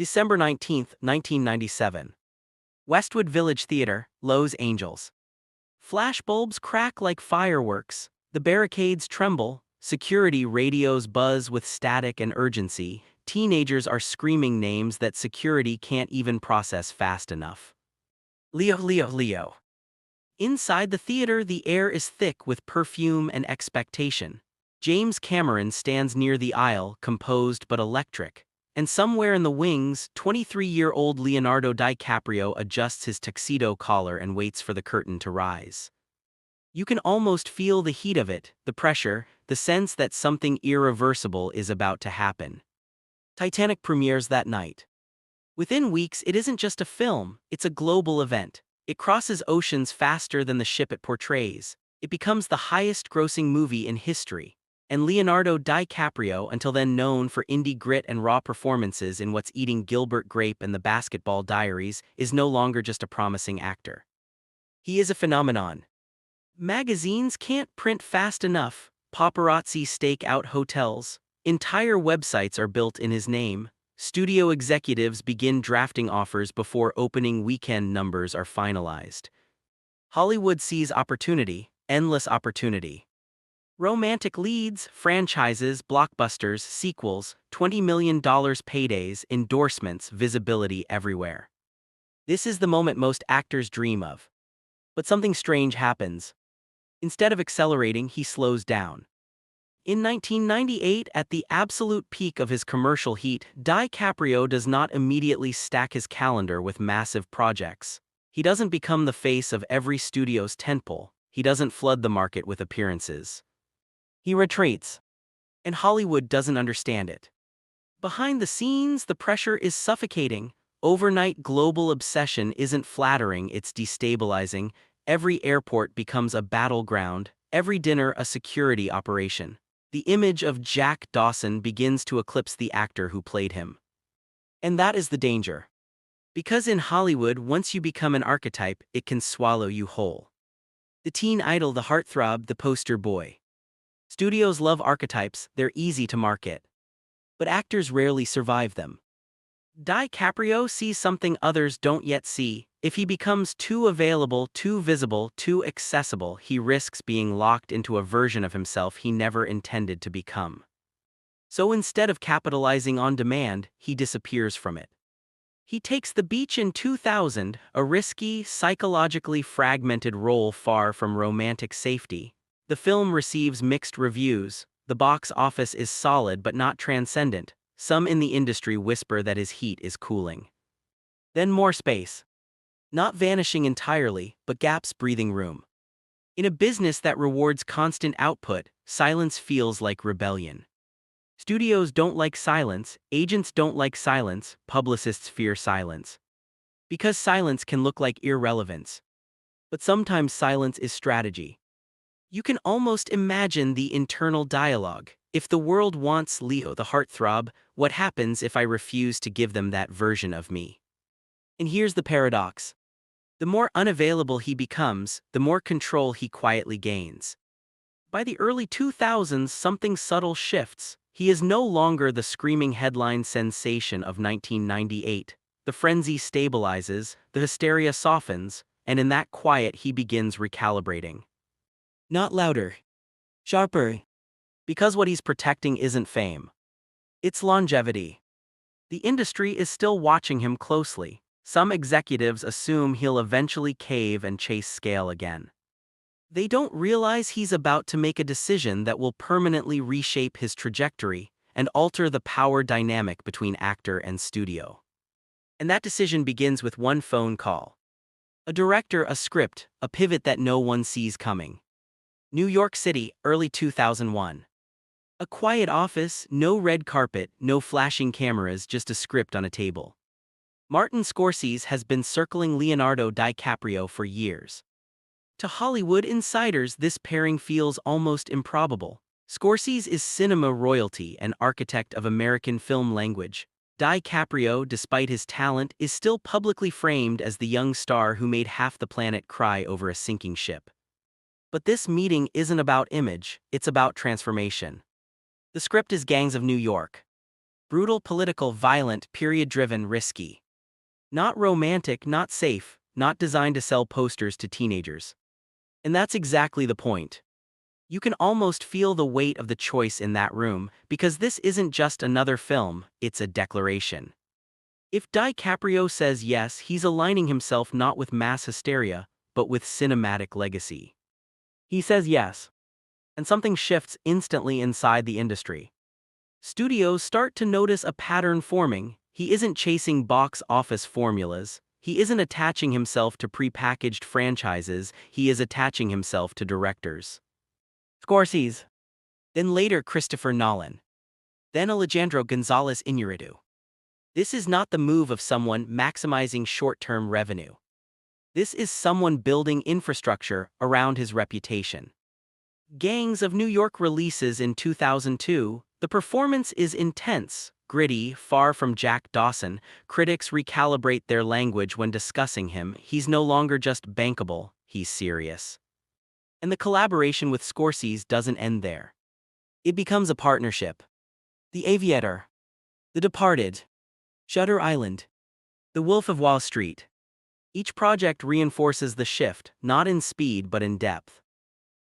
December 19, 1997. Westwood Village Theater, Los Angeles. Flashbulbs crack like fireworks, the barricades tremble, security radios buzz with static and urgency, teenagers are screaming names that security can't even process fast enough. Leo, Leo, Leo. Inside the theater, the air is thick with perfume and expectation. James Cameron stands near the aisle, composed but electric. And somewhere in the wings, 23-year-old Leonardo DiCaprio adjusts his tuxedo collar and waits for the curtain to rise. You can almost feel the heat of it, the pressure, the sense that something irreversible is about to happen. Titanic premieres that night. Within weeks, it isn't just a film, it's a global event. It crosses oceans faster than the ship it portrays. It becomes the highest-grossing movie in history. And Leonardo DiCaprio, until then known for indie grit and raw performances in What's Eating Gilbert Grape and The Basketball Diaries, is no longer just a promising actor. He is a phenomenon. Magazines can't print fast enough, paparazzi stake out hotels, entire websites are built in his name, studio executives begin drafting offers before opening weekend numbers are finalized. Hollywood sees opportunity, endless opportunity. Romantic leads, franchises, blockbusters, sequels, $20 million paydays, endorsements, visibility everywhere. This is the moment most actors dream of. But something strange happens. Instead of accelerating, he slows down. In 1998, at the absolute peak of his commercial heat, DiCaprio does not immediately stack his calendar with massive projects. He doesn't become the face of every studio's tentpole. He doesn't flood the market with appearances. He retreats. And Hollywood doesn't understand it. Behind the scenes, the pressure is suffocating. Overnight global obsession isn't flattering, it's destabilizing. Every airport becomes a battleground, every dinner a security operation. The image of Jack Dawson begins to eclipse the actor who played him. And that is the danger. Because in Hollywood, once you become an archetype, it can swallow you whole. The teen idol, the heartthrob, the poster boy. Studios love archetypes, they're easy to market. But actors rarely survive them. DiCaprio sees something others don't yet see. If he becomes too available, too visible, too accessible, he risks being locked into a version of himself he never intended to become. So instead of capitalizing on demand, he disappears from it. He takes the beach in 2000, a risky, psychologically fragmented role far from romantic safety. The film receives mixed reviews. The box office is solid but not transcendent. Some in the industry whisper that his heat is cooling. Then more space. Not vanishing entirely, but gaps breathing room. In a business that rewards constant output, silence feels like rebellion. Studios don't like silence, agents don't like silence, publicists fear silence. Because silence can look like irrelevance. But sometimes silence is strategy. You can almost imagine the internal dialogue. If the world wants Leo the heartthrob, what happens if I refuse to give them that version of me? And here's the paradox. The more unavailable he becomes, the more control he quietly gains. By the early 2000s, something subtle shifts. He is no longer the screaming headline sensation of 1998. The frenzy stabilizes, the hysteria softens, and in that quiet he begins recalibrating. Not louder. Sharper. Because what he's protecting isn't fame. It's longevity. The industry is still watching him closely. Some executives assume he'll eventually cave and chase scale again. They don't realize he's about to make a decision that will permanently reshape his trajectory and alter the power dynamic between actor and studio. And that decision begins with one phone call. A director, a script, a pivot that no one sees coming. New York City, early 2001. A quiet office, no red carpet, no flashing cameras, just a script on a table. Martin Scorsese has been circling Leonardo DiCaprio for years. To Hollywood insiders, this pairing feels almost improbable. Scorsese is cinema royalty, an architect of American film language. DiCaprio, despite his talent, is still publicly framed as the young star who made half the planet cry over a sinking ship. But this meeting isn't about image, it's about transformation. The script is Gangs of New York. Brutal, political, violent, period-driven, risky. Not romantic, not safe, not designed to sell posters to teenagers. And that's exactly the point. You can almost feel the weight of the choice in that room, because this isn't just another film, it's a declaration. If DiCaprio says yes, he's aligning himself not with mass hysteria, but with cinematic legacy. He says yes, and something shifts instantly inside the industry. Studios start to notice a pattern forming. He isn't chasing box office formulas. He isn't attaching himself to prepackaged franchises. He is attaching himself to directors. Scorsese. Then later Christopher Nolan. Then Alejandro González Iñárritu. This is not the move of someone maximizing short-term revenue. This is someone building infrastructure around his reputation. Gangs of New York releases in 2002. The performance is intense, gritty, far from Jack Dawson. Critics recalibrate their language when discussing him. He's no longer just bankable, he's serious. And the collaboration with Scorsese doesn't end there. It becomes a partnership. The Aviator, The Departed, Shutter Island, The Wolf of Wall Street. Each project reinforces the shift, not in speed but in depth.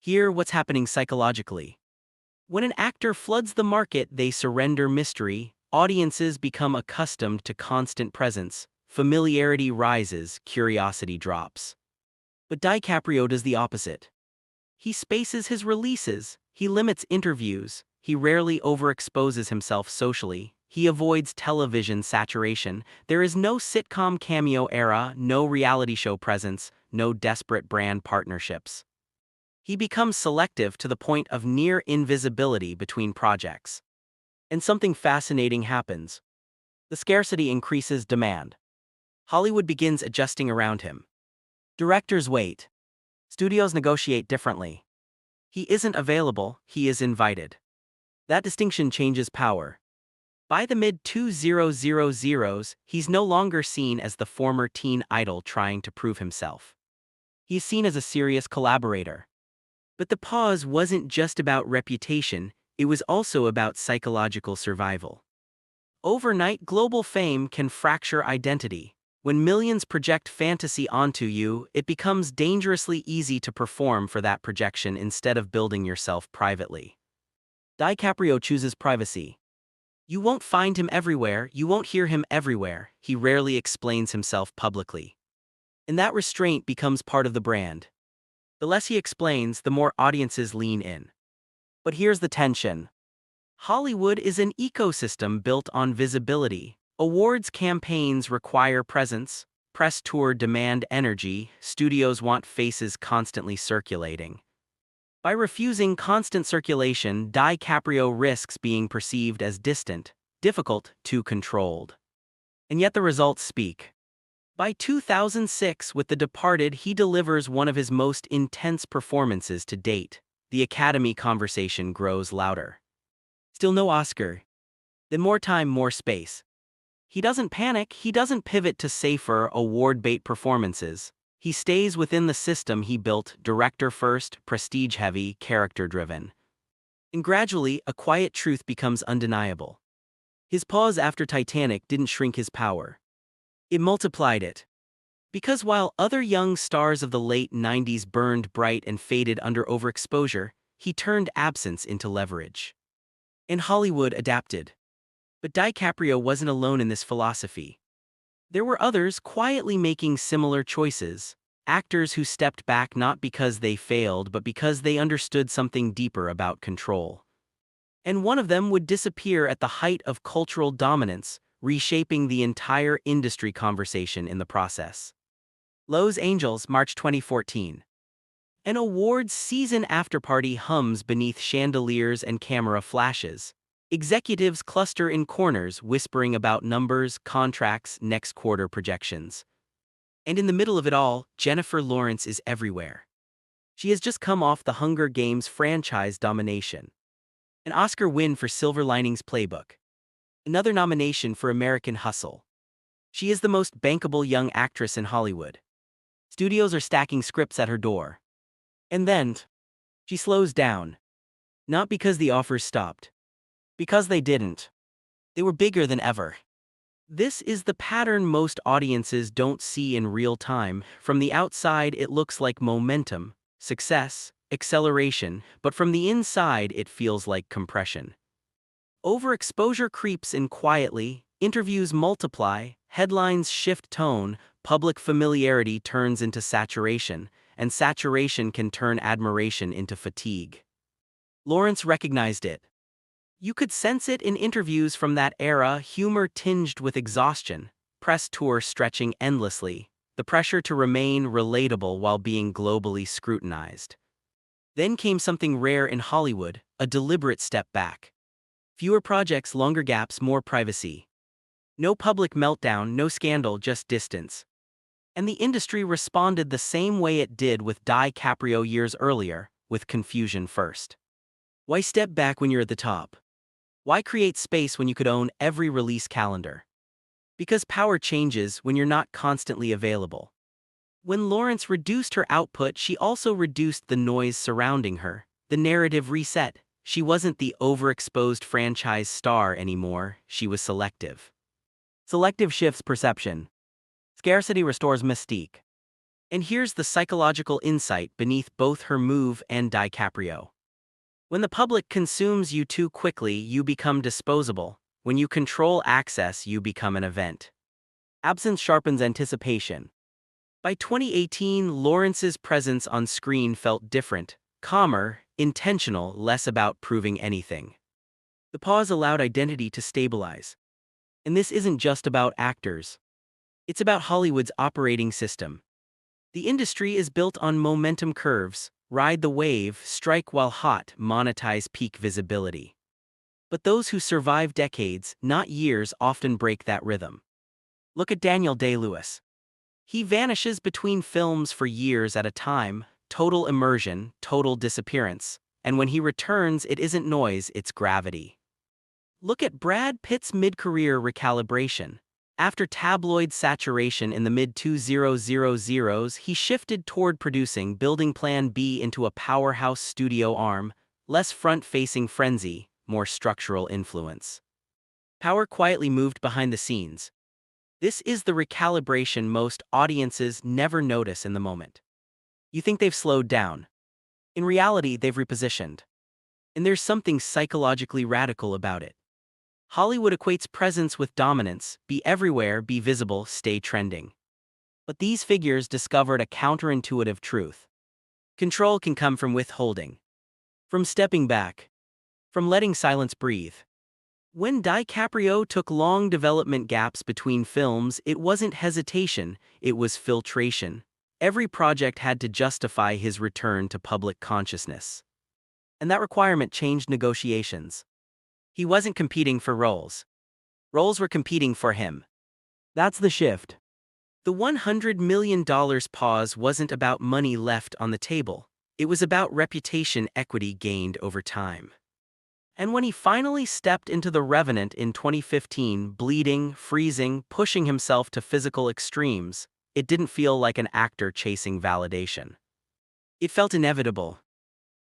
Here, what's happening psychologically. When an actor floods the market, they surrender mystery, audiences become accustomed to constant presence, familiarity rises, curiosity drops. But DiCaprio does the opposite. He spaces his releases, he limits interviews, he rarely overexposes himself socially, he avoids television saturation. There is no sitcom cameo era, no reality show presence, no desperate brand partnerships. He becomes selective to the point of near invisibility between projects. And something fascinating happens. The scarcity increases demand. Hollywood begins adjusting around him. Directors wait. Studios negotiate differently. He isn't available, he is invited. That distinction changes power. By the mid-2000s, he's no longer seen as the former teen idol trying to prove himself. He's seen as a serious collaborator. But the pause wasn't just about reputation, it was also about psychological survival. Overnight global fame can fracture identity. When millions project fantasy onto you, it becomes dangerously easy to perform for that projection instead of building yourself privately. DiCaprio chooses privacy. You won't find him everywhere, you won't hear him everywhere, he rarely explains himself publicly. And that restraint becomes part of the brand. The less he explains, the more audiences lean in. But here's the tension. Hollywood is an ecosystem built on visibility. Awards campaigns require presence, press tour demand energy, studios want faces constantly circulating. By refusing constant circulation, DiCaprio risks being perceived as distant, difficult, too controlled. And yet the results speak. By 2006, with The Departed, he delivers one of his most intense performances to date. The Academy conversation grows louder. Still no Oscar. Then more time, more space. He doesn't panic, he doesn't pivot to safer, award-bait performances. He stays within the system he built, director-first, prestige-heavy, character-driven. And gradually, a quiet truth becomes undeniable. His pause after Titanic didn't shrink his power. It multiplied it. Because while other young stars of the late 90s burned bright and faded under overexposure, he turned absence into leverage. And Hollywood adapted. But DiCaprio wasn't alone in this philosophy. There were others quietly making similar choices, actors who stepped back not because they failed but because they understood something deeper about control. And one of them would disappear at the height of cultural dominance, reshaping the entire industry conversation in the process. Los Angeles, March 2014. An awards season afterparty hums beneath chandeliers and camera flashes. Executives cluster in corners, whispering about numbers, contracts, next quarter projections. And in the middle of it all, Jennifer Lawrence is everywhere. She has just come off the Hunger Games franchise domination. An Oscar win for Silver Linings Playbook. Another nomination for American Hustle. She is the most bankable young actress in Hollywood. Studios are stacking scripts at her door. And then, she slows down. Not because the offers stopped. Because they didn't. They were bigger than ever. This is the pattern most audiences don't see in real time. From the outside, it looks like momentum, success, acceleration, but from the inside, it feels like compression. Overexposure creeps in quietly, interviews multiply, headlines shift tone, public familiarity turns into saturation, and saturation can turn admiration into fatigue. Lawrence recognized it. You could sense it in interviews from that era, humor tinged with exhaustion, press tour stretching endlessly, the pressure to remain relatable while being globally scrutinized. Then came something rare in Hollywood, a deliberate step back. Fewer projects, longer gaps, more privacy. No public meltdown, no scandal, just distance. And the industry responded the same way it did with DiCaprio years earlier, with confusion first. Why step back when you're at the top? Why create space when you could own every release calendar? Because power changes when you're not constantly available. When Lawrence reduced her output, she also reduced the noise surrounding her. The narrative reset. She wasn't the overexposed franchise star anymore, she was selective. Selective shifts perception. Scarcity restores mystique. And here's the psychological insight beneath both her move and DiCaprio. When the public consumes you too quickly, you become disposable. When you control access, you become an event. Absence sharpens anticipation. By 2018, Lawrence's presence on screen felt different, calmer, intentional, less about proving anything. The pause allowed identity to stabilize. And this isn't just about actors. It's about Hollywood's operating system. The industry is built on momentum curves: ride the wave, strike while hot, monetize peak visibility. But those who survive decades, not years, often break that rhythm. Look at Daniel Day-Lewis. He vanishes between films for years at a time, total immersion, total disappearance, and when he returns, it isn't noise, it's gravity. Look at Brad Pitt's mid-career recalibration. After tabloid saturation in the mid-2000s, he shifted toward producing, building Plan B into a powerhouse studio arm, less front-facing frenzy, more structural influence. Power quietly moved behind the scenes. This is the recalibration most audiences never notice in the moment. You think they've slowed down. In reality, they've repositioned. And there's something psychologically radical about it. Hollywood equates presence with dominance: be everywhere, be visible, stay trending. But these figures discovered a counterintuitive truth. Control can come from withholding, from stepping back, from letting silence breathe. When DiCaprio took long development gaps between films, it wasn't hesitation, it was filtration. Every project had to justify his return to public consciousness. And that requirement changed negotiations. He wasn't competing for roles. Roles were competing for him. That's the shift. The $100 million pause wasn't about money left on the table. It was about reputation equity gained over time. And when he finally stepped into The Revenant in 2015, bleeding, freezing, pushing himself to physical extremes, it didn't feel like an actor chasing validation. It felt inevitable.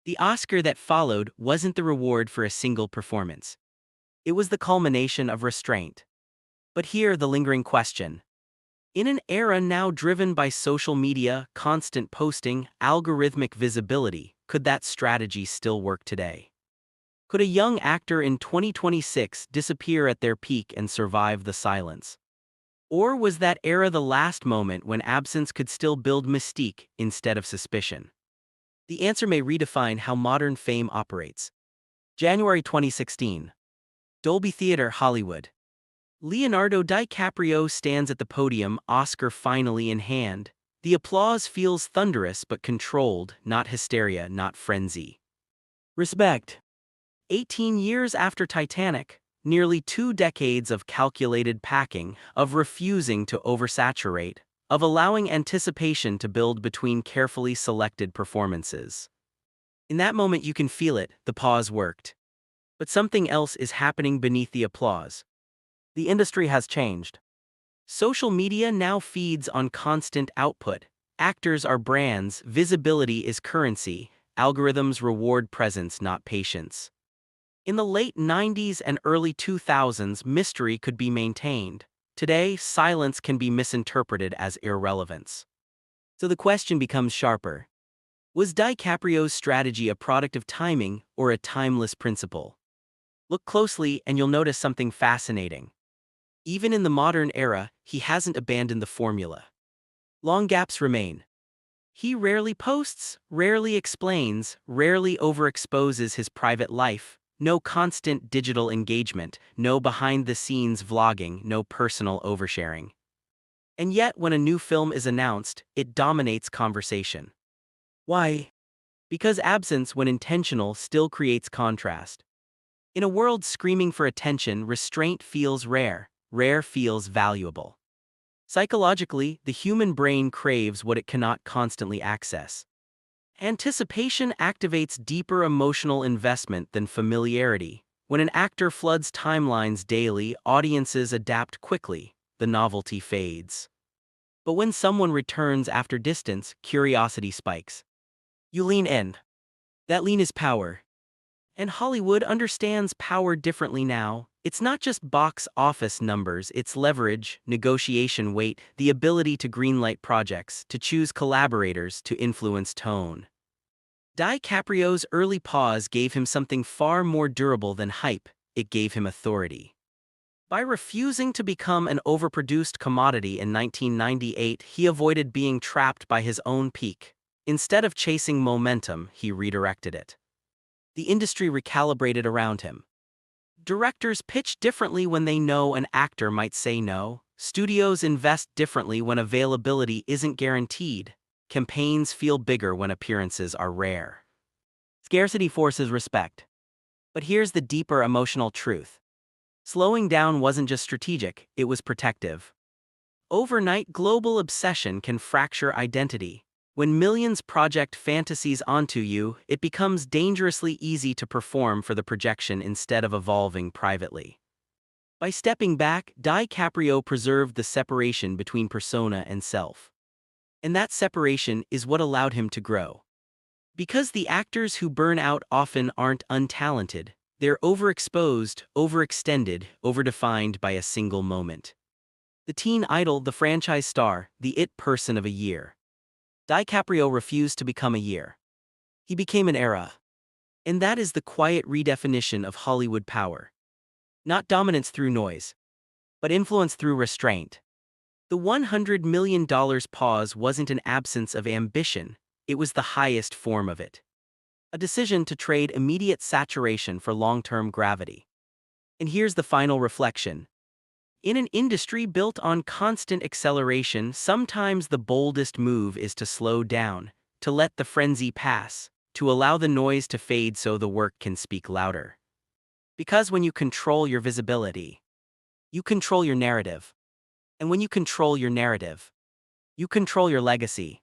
The Oscar that followed wasn't the reward for a single performance. It was the culmination of restraint. But here the lingering question. In an era now driven by social media, constant posting, algorithmic visibility, could that strategy still work today? Could a young actor in 2026 disappear at their peak and survive the silence? Or was that era the last moment when absence could still build mystique instead of suspicion? The answer may redefine how modern fame operates. January 2016. Dolby Theatre, Hollywood. Leonardo DiCaprio stands at the podium, Oscar finally in hand. The applause feels thunderous but controlled, not hysteria, not frenzy. Respect. 18 years after Titanic, nearly 2 decades of calculated packing, of refusing to oversaturate, of allowing anticipation to build between carefully selected performances. In that moment you can feel it, the pause worked. But something else is happening beneath the applause. The industry has changed. Social media now feeds on constant output. Actors are brands, visibility is currency, algorithms reward presence, not patience. In the late 90s and early 2000s, mystery could be maintained. Today, silence can be misinterpreted as irrelevance. So the question becomes sharper. Was DiCaprio's strategy a product of timing or a timeless principle? Look closely and you'll notice something fascinating. Even in the modern era, he hasn't abandoned the formula. Long gaps remain. He rarely posts, rarely explains, rarely overexposes his private life. No constant digital engagement, no behind-the-scenes vlogging, no personal oversharing. And yet, when a new film is announced, it dominates conversation. Why? Because absence, when intentional, still creates contrast. In a world screaming for attention, restraint feels rare, rare feels valuable. Psychologically, the human brain craves what it cannot constantly access. Anticipation activates deeper emotional investment than familiarity. When an actor floods timelines daily, audiences adapt quickly, the novelty fades. But when someone returns after distance, curiosity spikes. You lean in. That lean is power. And Hollywood understands power differently now. It's not just box office numbers, it's leverage, negotiation weight, the ability to greenlight projects, to choose collaborators, to influence tone. DiCaprio's early pause gave him something far more durable than hype. It gave him authority. By refusing to become an overproduced commodity in 1998, he avoided being trapped by his own peak. Instead of chasing momentum, he redirected it. The industry recalibrated around him. Directors pitch differently when they know an actor might say no. Studios invest differently when availability isn't guaranteed. Campaigns feel bigger when appearances are rare. Scarcity forces respect. But here's the deeper emotional truth. Slowing down wasn't just strategic, it was protective. Overnight global obsession can fracture identity. When millions project fantasies onto you, it becomes dangerously easy to perform for the projection instead of evolving privately. By stepping back, DiCaprio preserved the separation between persona and self. And that separation is what allowed him to grow. Because the actors who burn out often aren't untalented, they're overexposed, overextended, overdefined by a single moment. The teen idol, the franchise star, the it person of a year. DiCaprio refused to become a year. He became an era. And that is the quiet redefinition of Hollywood power. Not dominance through noise, but influence through restraint. The $100 million pause wasn't an absence of ambition, it was the highest form of it. A decision to trade immediate saturation for long-term gravity. And here's the final reflection. In an industry built on constant acceleration, sometimes the boldest move is to slow down, to let the frenzy pass, to allow the noise to fade so the work can speak louder. Because when you control your visibility, you control your narrative. And when you control your narrative, you control your legacy.